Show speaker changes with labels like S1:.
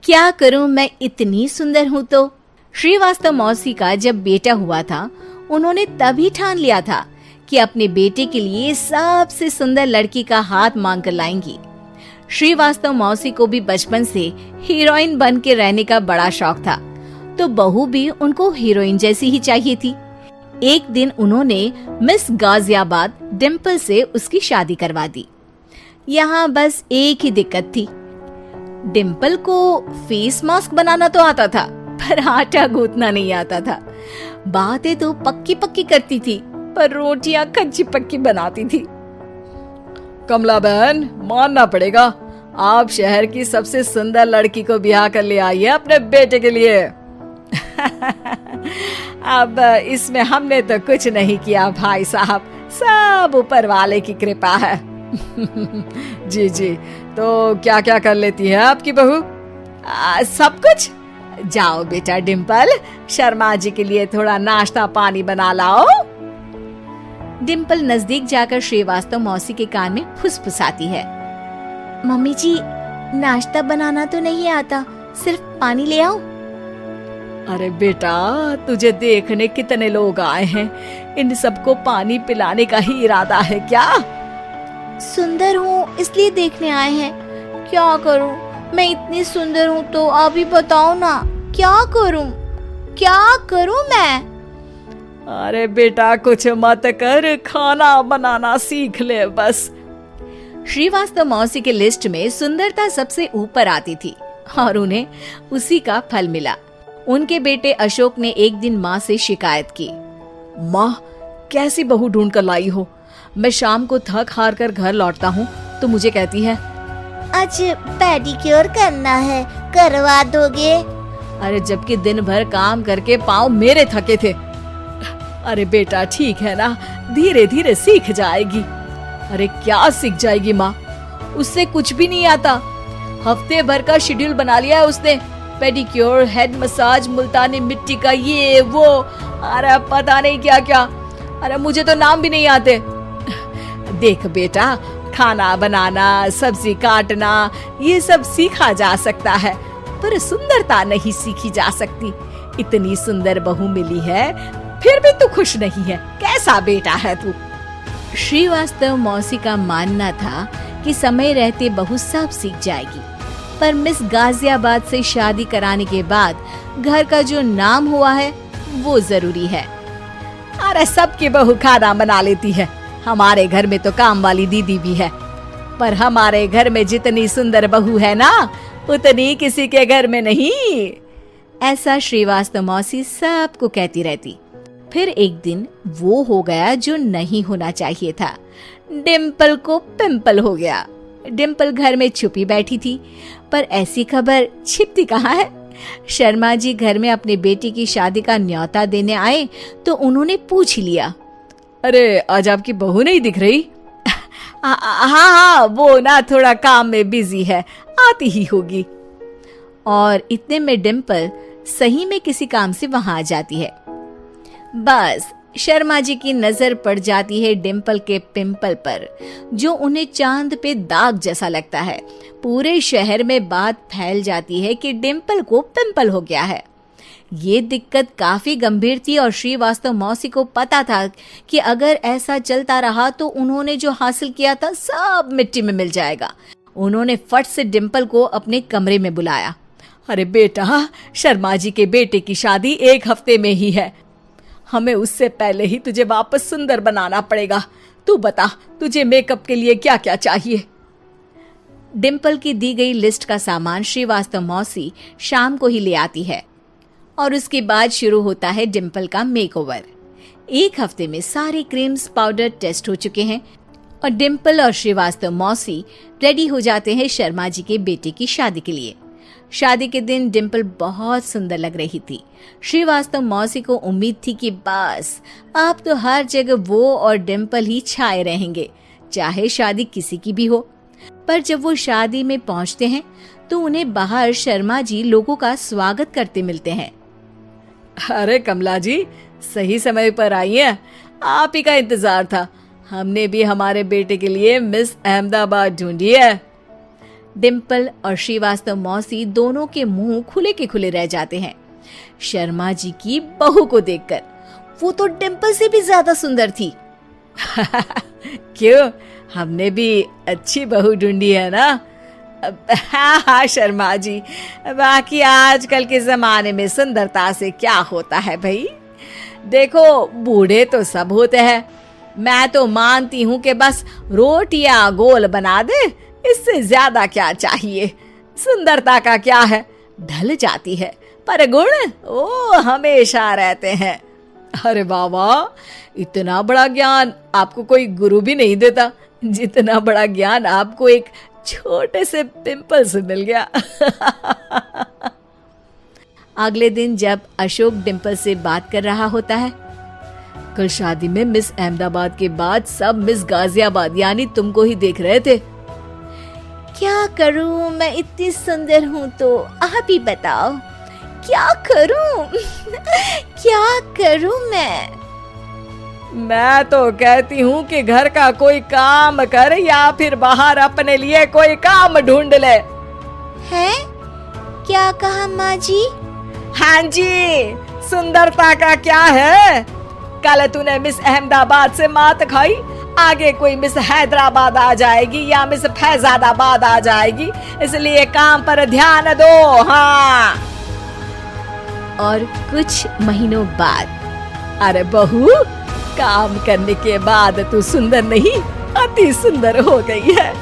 S1: क्या करूं, मैं इतनी सुंदर हूं तो। श्रीवास्तव मौसी का जब बेटा हुआ था, उन्होंने तभी ठान लिया था कि अपने बेटे के लिए सबसे सुंदर लड़की का हाथ मांग कर लाएंगी। श्रीवास्तव मौसी को भी बचपन से हीरोइन बन के रहने का बड़ा शौक था, तो बहू भी उनको हीरोइन जैसी ही चाहिए थी। एक दिन उन्होंने मिस गाजियाबाद डिम्पल से उसकी शादी करवा दी। यहाँ बस एक ही दिक्कत थी, डिम्पल को फेस मास्क बनाना तो आता था, पर आटा गूंथना नहीं आता था। बातें तो पक्की पक्की करती थी, पर रोटियां कच्ची पक्की बनाती थी।
S2: कमला बहन, मानना पड़ेगा, आप शहर की सबसे सुंदर लड़की को ब्याह कर ले आई है अपने बेटे के लिए।
S1: अब इसमें हमने तो कुछ नहीं किया भाई साहब, सब ऊपर वाले की कृपा है।
S2: जी जी, तो क्या क्या कर लेती है आपकी बहू?
S1: सब कुछ। जाओ बेटा डिम्पल, शर्मा जी के लिए थोड़ा नाश्ता पानी बना लाओ। डिम्पल नजदीक जाकर श्रीवास्तव मौसी के कान में फुसफुसाती है। मम्मी जी, नाश्ता बनाना तो नहीं आता, सिर्फ पानी ले आओ।
S2: अरे बेटा, तुझे देखने कितने लोग आए हैं, इन सबको पानी पिलाने का ही इरादा है क्या?
S1: सुंदर हूँ इसलिए देखने आए हैं। क्या करूँ, मैं इतनी सुंदर हूँ तो आप ही बताओ ना, क्या करूँ मैं?
S2: अरे बेटा, कुछ मत कर, खाना बनाना सीख ले बस।
S1: श्रीवास्तव मौसी के लिस्ट में सुंदरता सबसे ऊपर आती थी और उन्हें उसी का फल मिला। उनके बेटे अशोक ने एक दिन माँ से शिकायत की।
S2: माँ, कैसी बहू ढूंढ कर लाई हो? मैं शाम को थक हार कर घर लौटता हूँ तो मुझे कहती है,
S3: आज पेडिक्योर करना है, करवा दोगे?
S2: अरे जबकि दिन भर काम करके पाँव मेरे थके थे। अरे बेटा ठीक है ना, धीरे धीरे सीख जाएगी। अरे क्या सीख जाएगी माँ, उससे कुछ भी नहीं आता। हफ्ते भर का शेड्यूल बना लिया है उसने, पेडिक्योर, हेड मसाज, मुल्तानी मिट्टी का ये वो, अरे पता नहीं क्या क्या। अरे मुझे तो नाम भी नहीं आते।
S1: देख बेटा, खाना बनाना, सब्जी काटना, ये सब सीखा जा सकता है, पर सुंदरता नहीं सीखी जा सकती। इतनी सुंदर बहू मिली है, फिर भी तू खुश नहीं है, कैसा बेटा है तू? श्रीवास्तव मौसी का मानना था कि समय रहते बहू सब सीख जाएगी, पर मिस गाजियाबाद से शादी कराने के बाद घर का जो नाम हुआ है वो जरूरी है। अरे सबकी बहू खाना बना लेती है, हमारे घर में तो काम वाली दीदी भी है, पर हमारे घर में जितनी सुंदर बहू है ना, उतनी किसी के घर में नहीं। ऐसा श्रीवास्तव मौसी सबको कहती रहती। फिर एक दिन वो हो गया जो नहीं होना चाहिए था, डिम्पल को पिंपल हो गया। डिम्पल घर में छुपी बैठी थी, पर ऐसी खबर छिपती कहाँ है। शर्मा जी घर में अपने बेटी की शादी का न्योता देने आए तो उन्होंने पूछ लिया,
S2: अरे आज आपकी बहू नहीं दिख रही?
S1: हाँ, वो ना थोड़ा काम में बिजी है, आती ही होगी। और इतने में डिम्पल सही में किसी काम से वहां आ जाती है। बस शर्मा जी की नजर पड़ जाती है डिम्पल के पिंपल पर, जो उन्हें चांद पे दाग जैसा लगता है। पूरे शहर में बात फैल जाती है कि डिम्पल को पिंपल हो गया है। ये दिक्कत काफी गंभीर थी और श्रीवास्तव मौसी को पता था कि अगर ऐसा चलता रहा तो उन्होंने जो हासिल किया था सब मिट्टी में मिल जाएगा। उन्होंने फट से डिम्पल को अपने कमरे में बुलाया।
S2: अरे बेटा, शर्मा जी के बेटे की शादी 1 हफ्ते में ही है, हमें उससे पहले ही तुझे वापस सुंदर बनाना पड़ेगा। तू बता, तुझे मेकअप के लिए क्या क्या चाहिए?
S1: डिम्पल की दी गई लिस्ट का सामान श्रीवास्तव मौसी शाम को ही ले आती है और उसके बाद शुरू होता है डिम्पल का मेकओवर। 1 हफ्ते में सारे क्रीम्स पाउडर टेस्ट हो चुके हैं और डिम्पल और श्रीवास्तव मौसी रेडी हो जाते हैं शर्मा जी के बेटे की शादी के लिए। शादी के दिन डिम्पल बहुत सुंदर लग रही थी। श्रीवास्तव मौसी को उम्मीद थी कि बस अब तो हर जगह वो और डिम्पल ही छाए रहेंगे, चाहे शादी किसी की भी हो। पर जब वो शादी में पहुंचते हैं तो उन्हें बाहर शर्मा जी लोगों का स्वागत करते मिलते हैं।
S2: अरे कमला जी, सही समय पर आई हैं, आप ही का इंतजार था। हमने भी हमारे बेटे के लिए मिस अहमदाबाद ढूंढी है।
S1: डिम्पल और श्रीवास्तव मौसी दोनों के मुंह खुले के खुले रह जाते हैं शर्मा जी की बहू को देखकर। वो तो डिम्पल से भी ज्यादा सुंदर थी। क्यों, हमने भी अच्छी बहू ढूंढी है ना? हाँ हाँ शर्मा जी, बाकी आजकल के जमाने में सुंदरता से क्या होता है भाई। देखो, बूढ़े तो सब होते हैं, मैं तो मानती हूँ कि बस रोटियां गोल बना दे, इससे ज्यादा क्या चाहिए। सुंदरता का क्या है, ढल जाती है, पर गुण वो हमेशा रहते हैं। अरे बाबा, इतना बड़ा ज्ञान आपको कोई गुरु भी नहीं देता जितना बड़ा ज्ञान आपको एक छोटे से पिंपल से मिल गया। अगले दिन जब अशोक डिम्पल से बात कर रहा होता है, कल शादी में मिस अहमदाबाद के बाद सब मिस गाजियाबाद यानी तुमको ही देख रहे थे।
S3: क्या करूं, मैं इतनी सुंदर हूं तो आप ही बताओ क्या करूं? क्या करूं
S2: मैं तो कहती हूँ कि घर का कोई काम कर या फिर बाहर अपने लिए कोई काम ढूंढ ले।
S3: है? क्या कहा माँ जी?
S2: हाँ जी, सुंदरता का क्या है? कल तूने मिस अहमदाबाद से मात खाई, आगे कोई मिस हैदराबाद आ जाएगी या मिस फैजादाबाद आ जाएगी, इसलिए काम पर ध्यान दो। हाँ।
S1: और कुछ महीनों बाद,
S2: अरे बहू, काम करने के बाद तू सुंदर नहीं, अति सुंदर हो गई है।